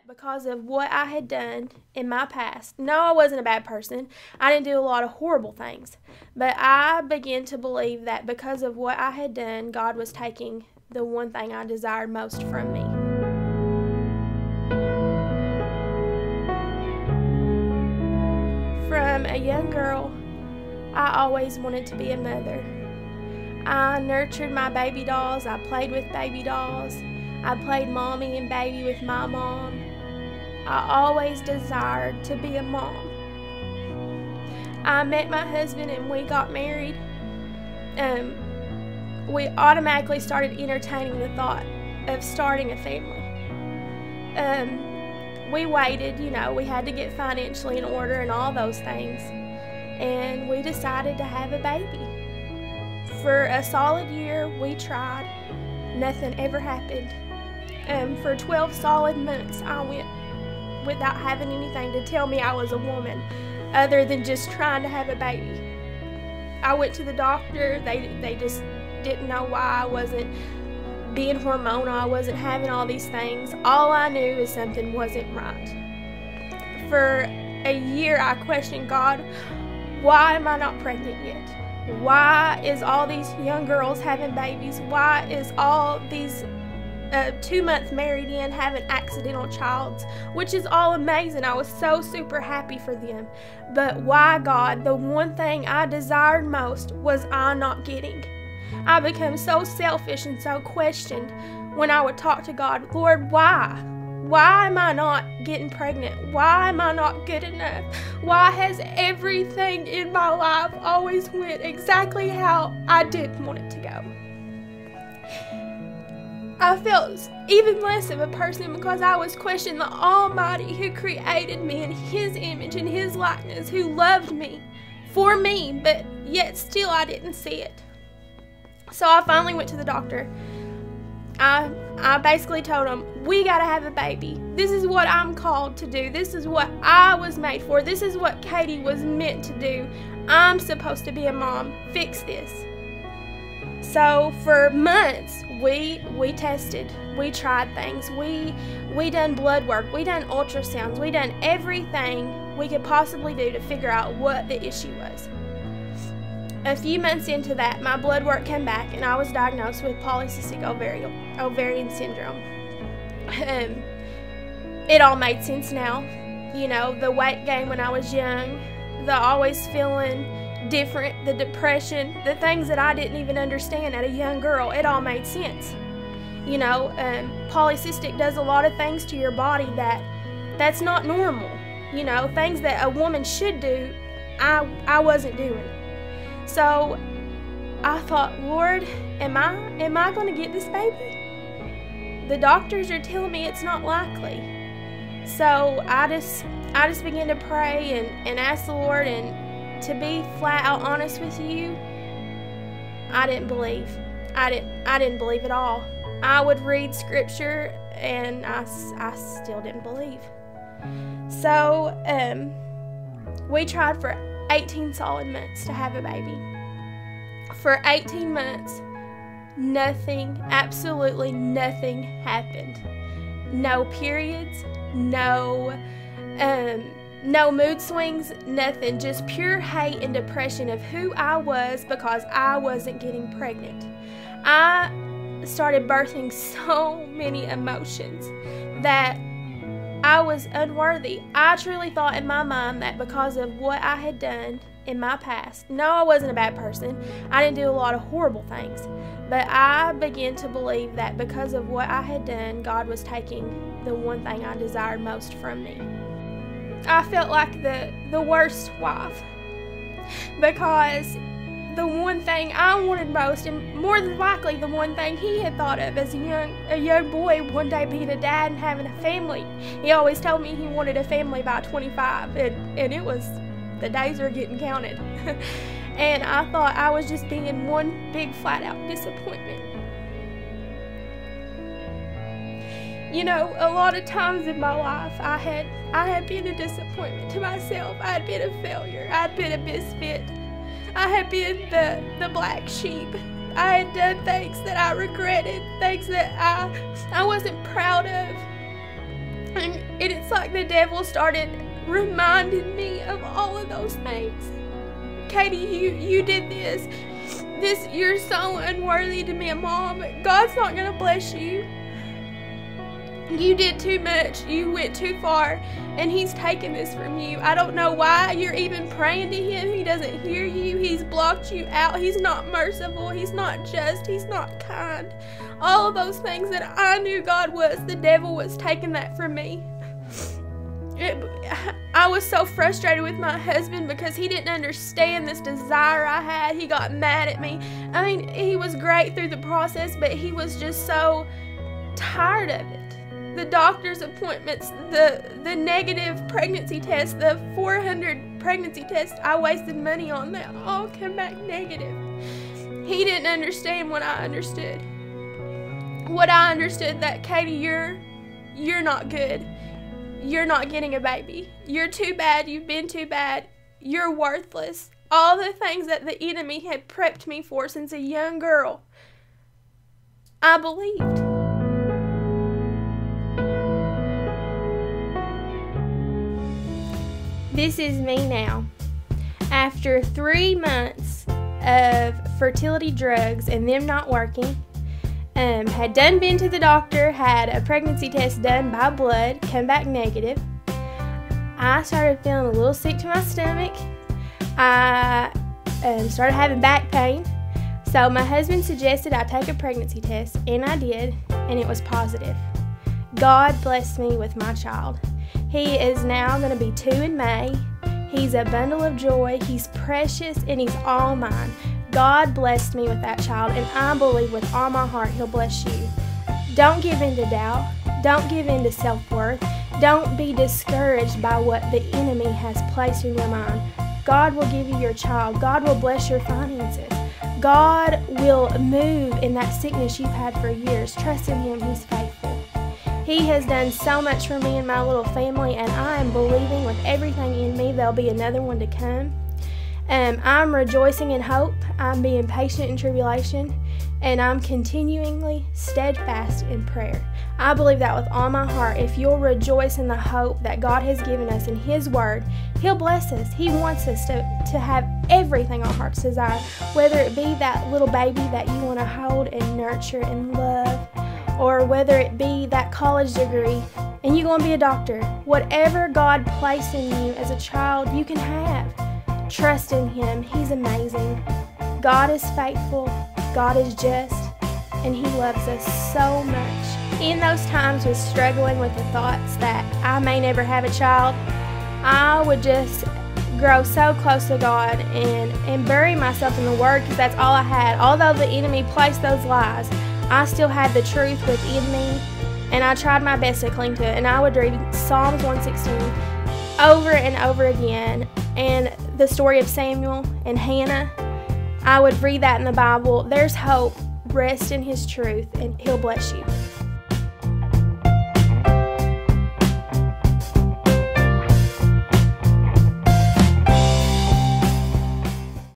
because of what I had done in my past. No, I wasn't a bad person. I didn't do a lot of horrible things. But I began to believe that because of what I had done, God was taking the one thing I desired most from me. From a young girl, I always wanted to be a mother. I nurtured my baby dolls. I played with baby dolls. I played mommy and baby with my mom. I always desired to be a mom. I met my husband and we got married. We automatically started entertaining the thought of starting a family. We waited, we had to get financially in order and all those things. And we decided to have a baby. For a solid year, we tried. Nothing ever happened. For 12 solid months, I went without having anything to tell me I was a woman, other than just trying to have a baby. I went to the doctor. They just didn't know why I wasn't being hormonal. I wasn't having all these things. All I knew is something wasn't right. For a year, I questioned God. Why am I not pregnant yet? Why is all these young girls having babies? Why is all these 2 months married in having accidental childs, which is all amazing. I was so super happy for them. But why, God, the one thing I desired most was I not getting. I became so selfish and so questioned when I would talk to God, Lord, why? Why am I not getting pregnant? Why am I not good enough? Why has everything in my life always went exactly how I didn't want it to go? I felt even less of a person because I was questioning the Almighty who created me in His image and His likeness, who loved me for me, but yet still I didn't see it. So I finally went to the doctor. I basically told him, we gotta have a baby. This is what I'm called to do. This is what I was made for. This is what Katie was meant to do. I'm supposed to be a mom. Fix this. So for months, we tested, we tried things, we done blood work, we done ultrasounds, we done everything we could possibly do to figure out what the issue was. A few months into that, my blood work came back and I was diagnosed with polycystic ovarian syndrome. It all made sense now. The weight gain when I was young, the always feeling different, the depression, the things that I didn't even understand at a young girl, it all made sense. Polycystic does a lot of things to your body that's not normal. Things that a woman should do, I wasn't doing. So I thought, Lord, am I going to get this baby? The doctors are telling me it's not likely. So I just began to pray and ask the Lord, and to be flat out honest with you, I didn't believe. I didn't believe at all. I would read scripture and I still didn't believe. So we tried for 18 solid months to have a baby. For 18 months, nothing, absolutely nothing happened. No periods, no mood swings, nothing. Just pure hate and depression of who I was because I wasn't getting pregnant. I started birthing so many emotions that I was unworthy. I truly thought in my mind that because of what I had done in my past, no, I wasn't a bad person. I didn't do a lot of horrible things. But I began to believe that because of what I had done, God was taking the one thing I desired most from me. I felt like the worst wife because the one thing I wanted most, and more than likely the one thing he had thought of as a young boy one day being a dad and having a family. He always told me he wanted a family by 25, and it was, the days were getting counted. And I thought I was just being one big flat out disappointment. A lot of times in my life I had been a disappointment to myself. I had been a failure. I had been a misfit. I had been the black sheep. I had done things that I regretted, things that I wasn't proud of. And it's like the devil started reminding me of all of those things. Katie, you did this. You're so unworthy to be a mom. God's not going to bless you. You did too much. You went too far. And He's taken this from you. I don't know why you're even praying to Him. He doesn't hear you. He's blocked you out. He's not merciful. He's not just. He's not kind. All of those things that I knew God was, the devil was taking that from me. I was so frustrated with my husband because he didn't understand this desire I had. He got mad at me. I mean, he was great through the process, but he was just so tired of it. The doctor's appointments, the negative pregnancy tests, the 400 pregnancy tests I wasted money on, they all come back negative. He didn't understand what I understood. What I understood, that Katie, you're not good. You're not getting a baby. You're too bad. You've been too bad. You're worthless. All the things that the enemy had prepped me for since a young girl, I believed. This is me now. After 3 months of fertility drugs and them not working, had been to the doctor, had a pregnancy test done by blood, come back negative. I started feeling a little sick to my stomach. I started having back pain. So my husband suggested I take a pregnancy test, and I did, and it was positive. God blessed me with my child. He is now going to be 2 in May. He's a bundle of joy. He's precious, and he's all mine. God blessed me with that child, and I believe with all my heart He'll bless you. Don't give in to doubt. Don't give in to self-worth. Don't be discouraged by what the enemy has placed in your mind. God will give you your child. God will bless your finances. God will move in that sickness you've had for years. Trust in Him. He's faithful. He has done so much for me and my little family, and I am believing with everything in me there'll be another one to come. I'm rejoicing in hope. I'm being patient in tribulation, and I'm continually steadfast in prayer. I believe that with all my heart. If you'll rejoice in the hope that God has given us in His Word, He'll bless us. He wants us to have everything our hearts desire, whether it be that little baby that you want to hold and nurture and love, or whether it be that college degree and you're going to be a doctor. Whatever God placed in you as a child, you can have. Trust in Him. He's amazing. God is faithful. God is just. And He loves us so much. In those times with struggling with the thoughts that I may never have a child, I would just grow so close to God and bury myself in the Word, because that's all I had. Although the enemy placed those lies, I still had the truth within me, and I tried my best to cling to it. And I would read Psalms 116 over and over again, and the story of Samuel and Hannah. I would read that in the Bible. There's hope. Rest in His truth, and He'll bless you.